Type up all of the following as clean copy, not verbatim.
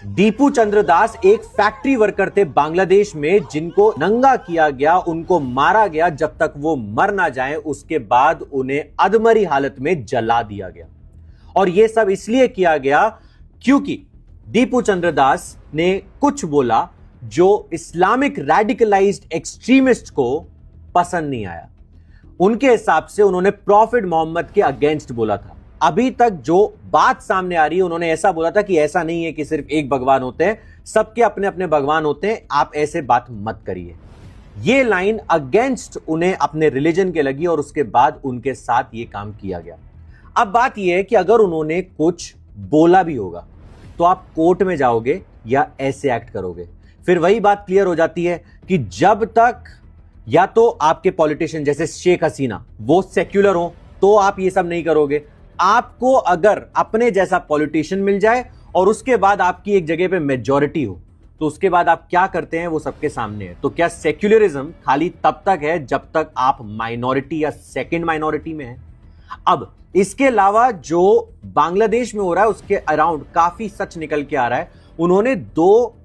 दीपू चंद्र दास एक factory worker थे बांग्लादेश में, जिनको नंगा किया गया, उनको मारा गया। जब तक वो मर ना जाए उसके बाद उन्हें अधमरी हालत में जला दिया गया। और यह सब इसलिए किया गया क्योंकि दीपू चंद्र दास ने कुछ बोला जो इस्लामिक रेडिकलाइज्ड एक्सट्रीमिस्ट को पसंद नहीं आया। उनके हिसाब से उन्होंने प्रॉफिट मोहम्मद के अगेंस्ट बोला था। अभी तक जो बात सामने आ रही है, उन्होंने ऐसा बोला था कि ऐसा नहीं है कि सिर्फ एक भगवान होते हैं, सबके अपने अपने भगवान होते हैं, आप ऐसे बात मत करिए। यह लाइन अगेंस्ट उन्हें अपने रिलीजन के लगी और उसके बाद उनके साथ यह काम किया गया। अब बात यह है कि अगर उन्होंने कुछ बोला भी होगा तो आप कोर्ट में जाओगे या ऐसे एक्ट करोगे। फिर वही बात क्लियर हो जाती है कि जब तक या तो आपके पॉलिटिशियन जैसे शेख हसीना वो सेक्युलर हो तो आप ये सब नहीं करोगे। आपको अगर अपने जैसा पॉलिटिशियन मिल जाए और उसके बाद आपकी एक जगह पे मेजॉरिटी हो तो उसके बाद आप क्या करते हैं वो सबके सामने है। तो क्या सेक्युलरिज्म खाली तब तक है जब तक आप माइनॉरिटी या सेकंड माइनॉरिटी में है? अब इसके अलावा जो बांग्लादेश में हो रहा है उसके अराउंड काफी सच निकल के आ रहा है। उन्होंने दो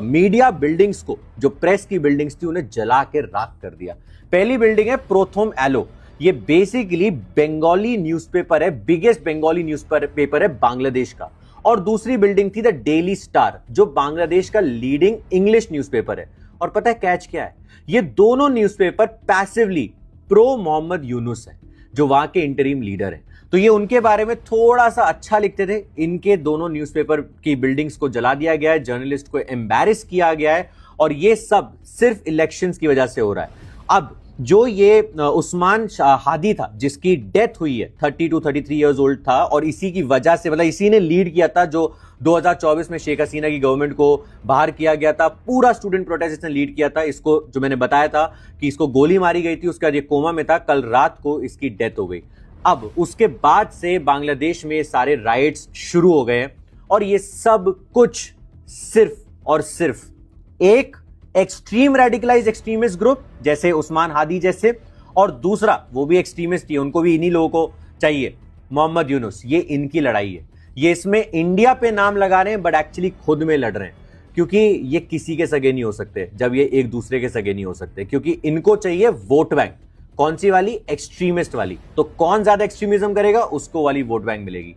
मीडिया बिल्डिंग्स को, जो प्रेस की बिल्डिंग्स थी, उन्हें जला के राख कर दिया। पहली बिल्डिंग है प्रोथोम एलो, ये बेसिकली बंगाली न्यूज़पेपर है, बिगेस्ट बंगाली न्यूज़पेपर है बांग्लादेश का। और दूसरी बिल्डिंग थी द डेली स्टार, जो बांग्लादेश का लीडिंग इंग्लिश न्यूज़पेपर है। और पता है कैच क्या है? ये दोनों newspaper passively pro Mohammad Yunus है, जो वहां के इंटरिम लीडर है। तो ये उनके बारे में थोड़ा सा अच्छा लिखते थे। इनके दोनों न्यूज़पेपर की बिल्डिंग्स को जला दिया गया है, जर्नलिस्ट को एम्बैरेस किया गया है, और ये सब सिर्फ इलेक्शंस की वजह से हो रहा है। अब जो ये उस्मान हादी था, जिसकी डेथ हुई है, 32-33 इयर्स ओल्ड था, और इसी की वजह से, मतलब इसी ने लीड किया था जो 2024 में शेख हसीना की गवर्नमेंट को बाहर किया गया था। पूरा स्टूडेंट प्रोटेस्ट इसने लीड किया था। इसको, जो मैंने बताया था कि इसको गोली मारी गई थी, उसके बाद ये कोमा में था, कल रात को इसकी डेथ हो गई। अब उसके बाद से बांग्लादेश में सारे राइट्स शुरू हो गए, और ये सब कुछ सिर्फ और सिर्फ एक एक्सट्रीम रेडिकलाइज एक्सट्रीमिस्ट ग्रुप जैसे उस्मान हादी जैसे, और दूसरा वो भी एक्सट्रीमिस्ट ही, उनको भी इन्हीं लोगों को चाहिए, मोहम्मद यूनुस। ये इनकी लड़ाई है। ये इसमें इंडिया पे नाम लगा रहे हैं बट एक्चुअली खुद में लड़ रहे हैं, क्योंकि ये किसी के सगे नहीं हो सकते जब ये एक दूसरे के सगे नहीं हो सकते, क्योंकि इनको चाहिए वोट बैंक। कौन सी वाली? एक्सट्रीमिस्ट वाली। तो कौन ज्यादा एक्सट्रीमिज्म करेगा उसको वाली वोट बैंक मिलेगी।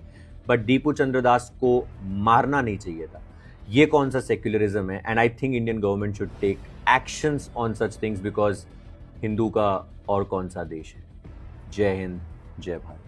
बट दीपू चंद्र दास को मारना नहीं चाहिए था। ये कौन सा सेक्युलरिज्म है? And I think Indian government should take actions on such things, because Hindu का और कौन सा देश है। जय हिंद, जय भारत।